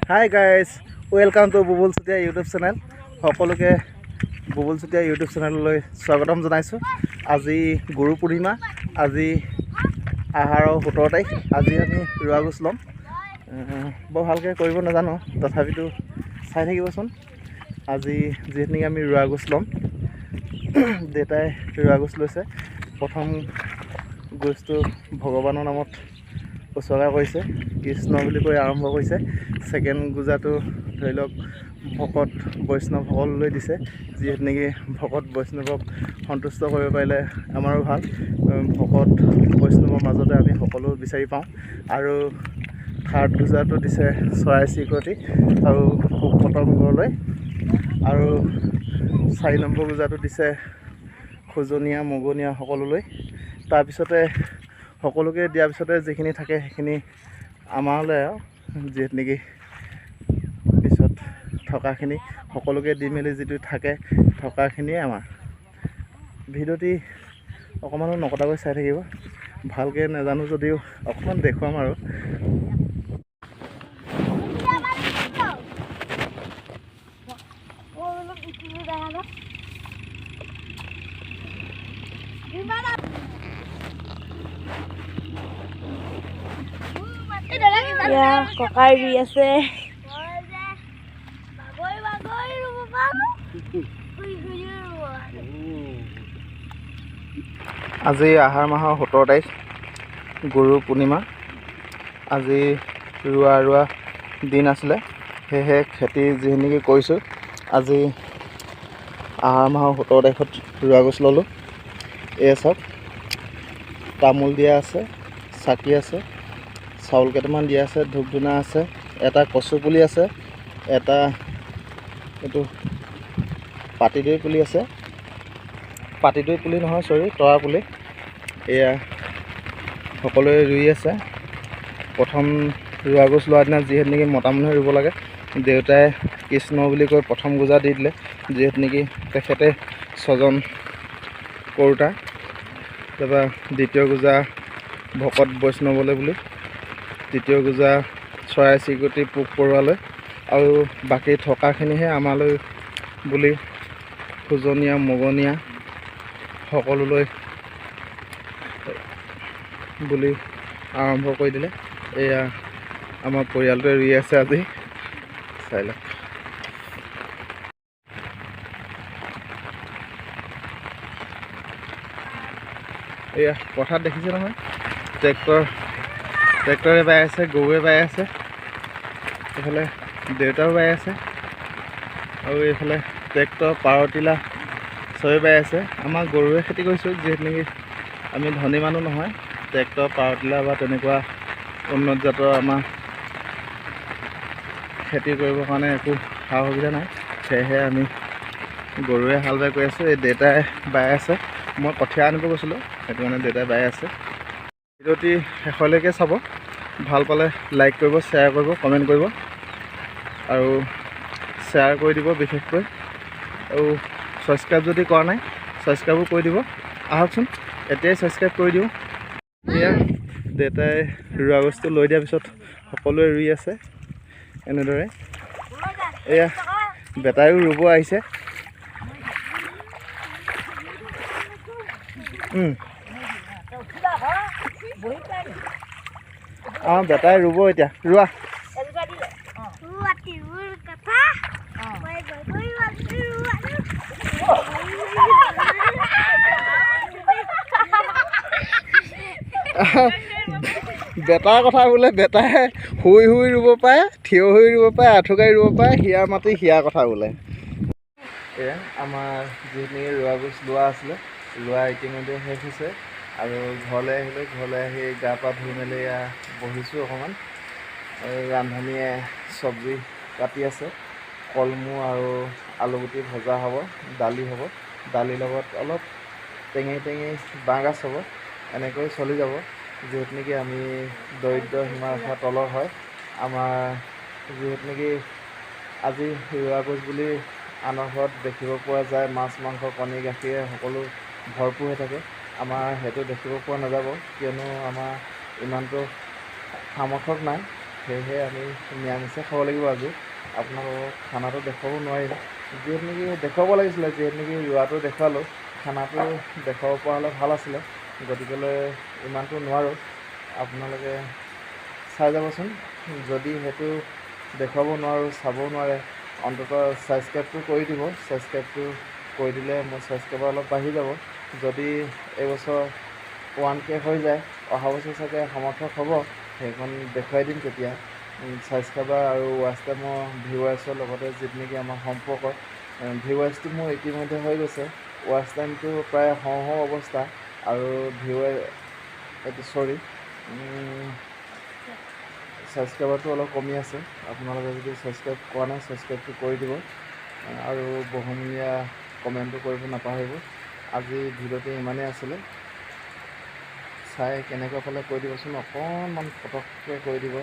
Hi guys, welcome to Bubul Chutia YouTube channel. সকলোকে Bubul Chutia YouTube চেনেললৈ স্বাগতম জনাইছোঁ। আজি গুৰু পূৰ্ণিমা, আজি আহাৰৰ 17 তাৰিখ। আজি আমি ৰোৱা গোছ ল'ম। বৰ ভালকৈ কৰিব নাজানো, তথাপিতো চাই থাকিবচোন। আজি যিহেতু আমি ৰোৱা গোছ ল'ম, দেউতাই ৰোৱা গোছ লৈছে। প্ৰথম গোছটো ভগৱানৰ নামত উচৰ্গা কৰিছে, কৃষ্ণ বুলি কৈ আৰম্ভ কৰিছে। ছেকেণ্ড গোজাটো ধৰি লওক ভকত বৈষ্ণৱসকললৈ দিছে, যিহেতু নেকি ভকত বৈষ্ণৱক সন্তুষ্ট কৰিব পাৰিলে আমাৰো ভাল। ভকত বৈষ্ণৱৰ মাজতে আমি সকলো বিচাৰি পাওঁ। আৰু থাৰ্ড গোজাটো দিছে চৰাই চিৰিকটি আৰু পোক পতংগলৈ। আৰু 4 নম্বৰ গোজাটো দিছে খোজনীয়া মগনীয়া সকলোলৈ। তাৰপিছতে সকলোকে দিয়াৰ পিছতে যিখিনি থাকে সেইখিনি আমালৈ আৰু, যিহেতু নেকি পিছত থকাখিনি সকলোকে দি মেলি যিটো থাকে থকাখিনিয়ে আমাৰ। ভিডিঅ'টি অকণমানো নকটাকৈ চাই থাকিব। ভালকৈ নাজানো যদিও অকণমান দেখুৱাম আৰু। ককাই ৰুই আছে। আজি আহাৰ মাহৰ 17 তাৰিখ, গুৰু পূৰ্ণিমা। আজি ৰোৱা দিন আছিলে, সেয়েহে খেতি যিখিনিকে কৰিছোঁ। আজি আহাৰ মাহৰ 17 তাৰিখত ৰোৱা গছ ল'লোঁ। এয়া চাওক, তামোল দিয়া আছে, চাকি আছে, চাউল কেইটামান দিয়া আছে, ধূপ ধূনা আছে, এটা কচু পুলি আছে, এটা এইটো পাতিদৈ পুলি আছে। পাতিদৈ পুলি নহয়, তৰা পুলি। এয়া সকলোৱে ৰুই আছে। প্ৰথম ৰোৱা গছ লোৱাৰ দিনা যিহেতু নেকি মতা মানুহে ৰুব লাগে, দেউতাই কৃষ্ণ বুলি কৈ প্ৰথম গোজা দি দিলে। যিহেতু নেকি তেখেতে 6জন কৰোঁতা। তাৰপৰা দ্বিতীয় গোজা ভকত বৈষ্ণৱলৈ বুলি, তৃতীয় গোজা চৰাই চিৰিকটি পোক পৰুৱালৈ, আৰু বাকী থকাখিনিহে আমালৈ বুলি খোজনীয়া মগনীয়া সকলোলৈ বুলি আৰম্ভ কৰি দিলে। এয়া আমাৰ পৰিয়ালটোৱে ৰুই আছে আজি, চাই লওক। এয়া পথাৰত দেখিছে নহয়, ট্ৰেক্টৰে বাই আছে, গৰুৱে বাই আছে। এইফালে দেউতাও বাই আছে, আৰু এইফালে ট্ৰেক্টৰ পাৱাৰটিলা চবে বাই আছে। আমাৰ গৰুৱে খেতি কৰিছোঁ, যিহেতু নেকি আমি ধনী মানুহ নহয়। ট্ৰেক্টৰ পাৱাৰটিলা বা তেনেকুৱা উন্নত জাতৰ আমাৰ খেতি কৰিবৰ কাৰণে একো সা সুবিধা নাই, সেয়েহে আমি গৰুৱে হাল বাই কৰি আছোঁ। এই দেউতাই বাই আছে, মই কঠীয়া আনিব গৈছিলোঁ, সেইটো কাৰণে দেউতাই বাই আছে। ভিডিঅ'টি শেষলৈকে চাব। ভাল পালে লাইক কৰিব, শ্বেয়াৰ কৰিব, কমেণ্ট কৰিব, আৰু শ্বেয়াৰ কৰি দিব বিশেষকৈ। আৰু ছাবস্ক্ৰাইব যদি কৰা নাই, ছাবস্ক্ৰাইবো কৰি দিব। আহকচোন এতিয়াই ছাবস্ক্ৰাইব কৰি দিওঁ। এয়া দেউতাই ৰোৱা গছটো লৈ দিয়াৰ পিছত সকলোৱে ৰুই আছে এনেদৰে। এয়া বেটাইও ৰুব আহিছে। বেটাই ৰুব এতিয়া, ৰোৱা। বেটাৰ কথা বোলে, বেটাই শুই ৰুব পাৰে, থিয় হৈ ৰুব পাৰে, আঁঠুকাই ৰুব পাৰে, হিয়াৰ মাটি হিয়াৰ কথা বোলে। এয়া আমাৰ যিখিনি ৰোৱা গছ লোৱা আছিলে, লোৱা ইতিমধ্যে শেষ হৈছে। আৰু ঘৰলৈ আহিলোঁ, ঘৰলৈ আহি গা পা ধুই মেলি বহিছোঁ অকণমান। ৰান্ধনীয়ে চব্জি কাটি আছে, কলমৌ আৰু আলুগুটি ভজা হ'ব, দালি হ'ব, দালিৰ লগত অলপ টেঙেই বাঁহগাজ হ'ব। এনেকৈ চলি যাব, যিহেতু নেকি আমি দৰিদ্ৰ সীমাৰেখাৰ তলৰ হয়। আমাৰ যিহেতু নেকি আজি ৰোৱা গছ বুলি আনৰ ঘৰত দেখিব পোৱা যায়, মাছ মাংস কণী গাখীৰে সকলো ভৰপূৰ হৈ থাকে। আমাৰ সেইটো দেখিব পোৱা নাযাব, কিয়নো আমাৰ ইমানটো সামৰ্থক নাই। সেয়েহে আমি নিৰামিষে খাব লাগিব আজি। আপোনালোকক খানাটো দেখুৱাব নোৱাৰিম, যিহেতু নেকি দেখুৱাব লাগিছিলে, যিহেতু নেকি ৰোৱাটো দেখুৱালোঁ, খানাটো দেখুৱাব পৰা হ'লে ভাল আছিলে, গতিকেলৈ ইমানটো নোৱাৰোঁ। আপোনালোকে চাই যাবচোন, যদি সেইটো দেখুৱাব নোৱাৰোঁ, চাব নোৱাৰে, অন্ততঃ ছাবস্ক্ৰাইবটো কৰি দিব। ছাবস্ক্ৰাইবটো কৰি দিলে মোৰ ছাবস্ক্ৰাইবাৰ অলপ বাঢ়ি যাব। যদি এইবছৰ 1K হৈ যায়, অহা বছৰ চাগে সমৰ্থক হ'ব, সেইখন দেখুৱাই দিম তেতিয়া। ছাবস্ক্ৰাইবাৰ আৰু ৱাচ টাইমৰ ভিউৱাৰ্ছৰ লগতে যিটো নেকি আমাৰ সম্পৰ্ক, ভিউৱাৰ্ছটো মোৰ ইতিমধ্যে হৈ গৈছে, ৱাচ টাইমটো প্ৰায় হওঁ হওঁ অৱস্থা, আৰু ছাবস্ক্ৰাইবাৰটো অলপ কমি আছে। আপোনালোকে যদি ছাবস্ক্ৰাইব কৰা নাই, ছাবস্ক্ৰাইবটো কৰি দিব, আৰু বহুমূলীয়া কমেণ্টটো কৰিব নাপাহৰিব। আজি ভিডিঅ'টো ইমানেই আছিলে, চাই কেনেকুৱা পালে কৈ দিবচোন, অকণমান পটককৈ কৈ দিব।